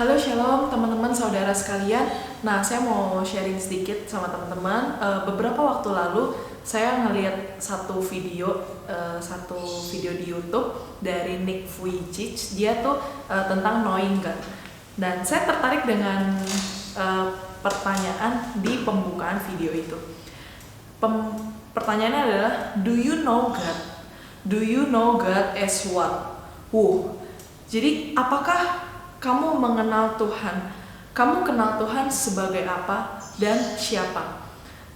Halo Shalom teman-teman saudara sekalian. Nah, saya mau sharing sedikit sama teman-teman. Beberapa waktu lalu saya ngeliat satu video di YouTube dari Nick Vujicic. Dia tuh tentang knowing God. Dan saya tertarik dengan pertanyaan di pembukaan video itu. Pertanyaannya adalah, do you know God? Do you know God as what? Jadi apakah kamu mengenal Tuhan? Kamu kenal Tuhan sebagai apa dan siapa?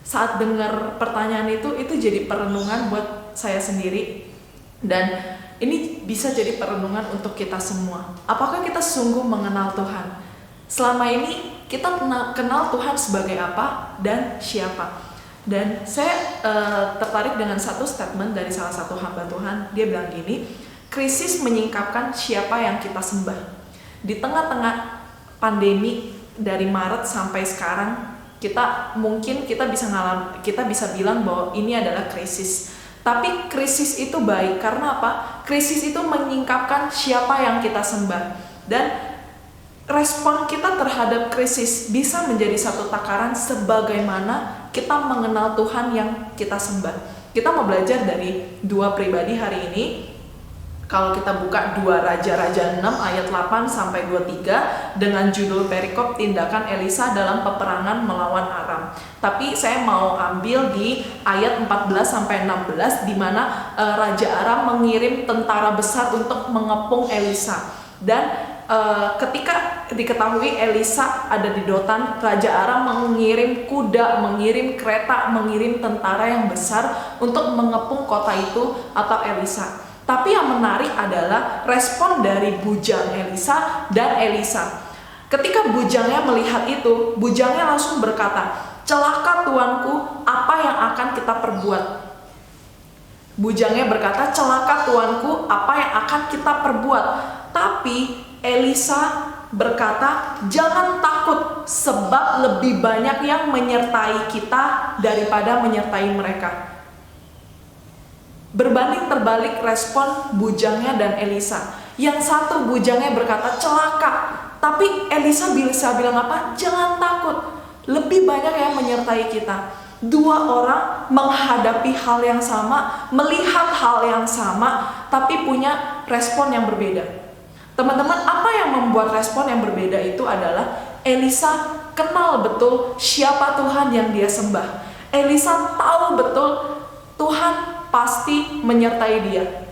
Saat dengar pertanyaan itu jadi perenungan buat saya sendiri. Dan ini bisa jadi perenungan untuk kita semua. Apakah kita sungguh mengenal Tuhan? Selama ini kita kenal Tuhan sebagai apa dan siapa? Dan saya tertarik dengan satu statement dari salah satu hamba Tuhan. Dia bilang gini, krisis menyingkapkan siapa yang kita sembah. Di tengah-tengah pandemi dari Maret sampai sekarang, kita bisa bilang bahwa ini adalah krisis. Tapi krisis itu baik karena apa? Krisis itu menyingkapkan siapa yang kita sembah. Dan respon kita terhadap krisis bisa menjadi satu takaran sebagaimana kita mengenal Tuhan yang kita sembah. Kita mau belajar dari dua pribadi hari ini. Kalau kita buka 2 Raja-Raja 6 ayat 8 sampai 23 dengan judul perikop tindakan Elisa dalam peperangan melawan Aram. Tapi saya mau ambil di ayat 14 sampai 16 di mana Raja Aram mengirim tentara besar untuk mengepung Elisa. Dan ketika diketahui Elisa ada di Dotan, Raja Aram mengirim kuda, mengirim kereta, mengirim tentara yang besar untuk mengepung kota itu atau Elisa. Tapi yang menarik adalah respon dari bujang Elisa dan Elisa. Ketika bujangnya melihat itu, bujangnya langsung berkata, "Celaka tuanku, apa yang akan kita perbuat?" Bujangnya berkata, "Celaka tuanku, apa yang akan kita perbuat?" Tapi Elisa berkata, "Jangan takut, sebab lebih banyak yang menyertai kita daripada menyertai mereka." Berbanding terbalik respon bujangnya dan Elisa. Yang satu bujangnya berkata celaka, tapi Elisa bisa bilang apa? Jangan takut, lebih banyak yang menyertai kita. Dua orang menghadapi hal yang sama, melihat hal yang sama, tapi punya respon yang berbeda. Teman-teman, apa yang membuat respon yang berbeda itu adalah Elisa kenal betul siapa Tuhan yang dia sembah. Elisa tahu betul Tuhan pasti menyertai dia.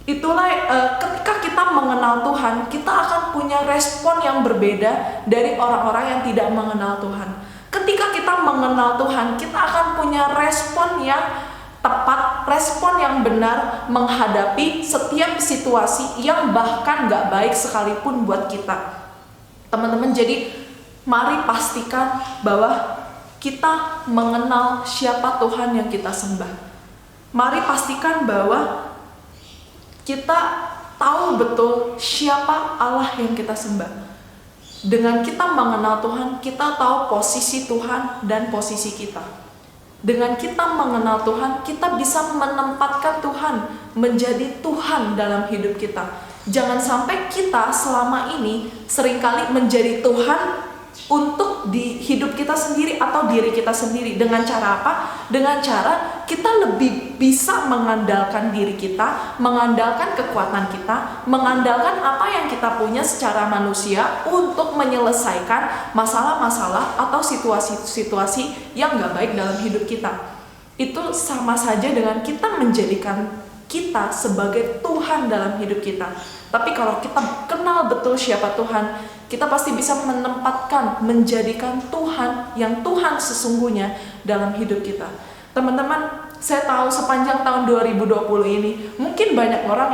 Itulah ketika kita mengenal Tuhan, kita akan punya respon yang berbeda dari orang-orang yang tidak mengenal Tuhan. Ketika kita mengenal Tuhan, kita akan punya respon yang tepat, respon yang benar menghadapi setiap situasi yang bahkan gak baik sekalipun buat kita. Teman-teman, jadi mari pastikan bahwa kita mengenal siapa Tuhan yang kita sembah. Mari pastikan bahwa kita tahu betul siapa Allah yang kita sembah. Dengan kita mengenal Tuhan, kita tahu posisi Tuhan dan posisi kita. Dengan kita mengenal Tuhan, kita bisa menempatkan Tuhan menjadi Tuhan dalam hidup kita. Jangan sampai kita selama ini seringkali menjadi Tuhan untuk di hidup kita sendiri atau diri kita sendiri. Dengan cara apa? Dengan cara kita lebih bisa mengandalkan diri kita, mengandalkan kekuatan kita, mengandalkan apa yang kita punya secara manusia untuk menyelesaikan masalah-masalah atau situasi-situasi yang gak baik dalam hidup kita. Itu sama saja dengan kita menjadikan kita sebagai Tuhan dalam hidup kita. Tapi kalau kita kenal betul siapa Tuhan, kita pasti bisa menempatkan, menjadikan Tuhan yang Tuhan sesungguhnya dalam hidup kita. Teman-teman, saya tahu sepanjang tahun 2020 ini, mungkin banyak orang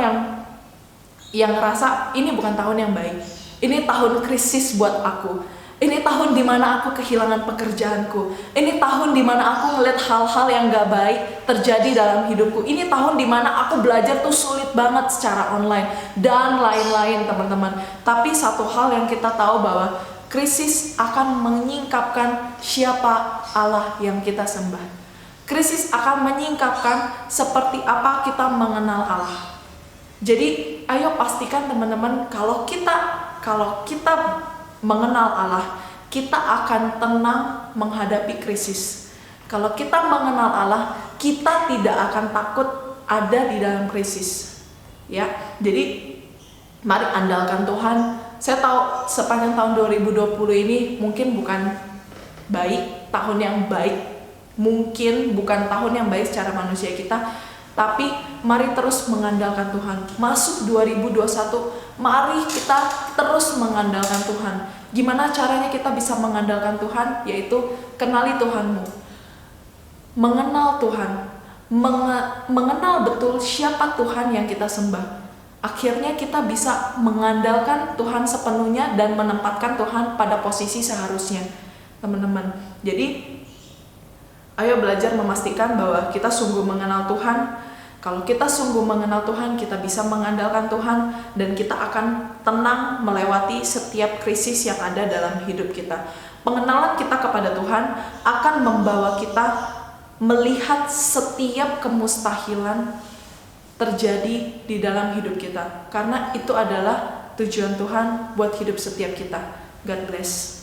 yang ngerasa ini bukan tahun yang baik. Ini tahun krisis buat aku. Ini tahun dimana aku kehilangan pekerjaanku. Ini tahun dimana aku ngeliat hal-hal yang gak baik terjadi dalam hidupku. Ini tahun dimana aku belajar tuh sulit banget secara online. Dan lain-lain teman-teman. Tapi satu hal yang kita tahu bahwa krisis akan menyingkapkan siapa Allah yang kita sembah. Krisis akan menyingkapkan seperti apa kita mengenal Allah. Jadi ayo pastikan teman-teman kalau kita mengenal Allah, kita akan tenang menghadapi krisis. Kalau kita mengenal Allah, kita tidak akan takut ada di dalam krisis. Ya, jadi mari andalkan Tuhan. Saya tahu sepanjang tahun 2020 ini mungkin bukan tahun yang baik, mungkin bukan tahun yang baik secara manusia kita, tapi mari terus mengandalkan Tuhan. Masuk 2021, mari kita terus mengandalkan Tuhan. Gimana caranya kita bisa mengandalkan Tuhan? Yaitu kenali Tuhanmu, mengenal Tuhan, mengenal betul siapa Tuhan yang kita sembah. Akhirnya kita bisa mengandalkan Tuhan sepenuhnya dan menempatkan Tuhan pada posisi seharusnya, teman-teman. Jadi ayo belajar memastikan bahwa kita sungguh mengenal Tuhan. Kalau kita sungguh mengenal Tuhan, kita bisa mengandalkan Tuhan, dan kita akan tenang melewati setiap krisis yang ada dalam hidup kita. Pengenalan kita kepada Tuhan akan membawa kita melihat setiap kemustahilan terjadi di dalam hidup kita, karena itu adalah tujuan Tuhan buat hidup setiap kita. God bless.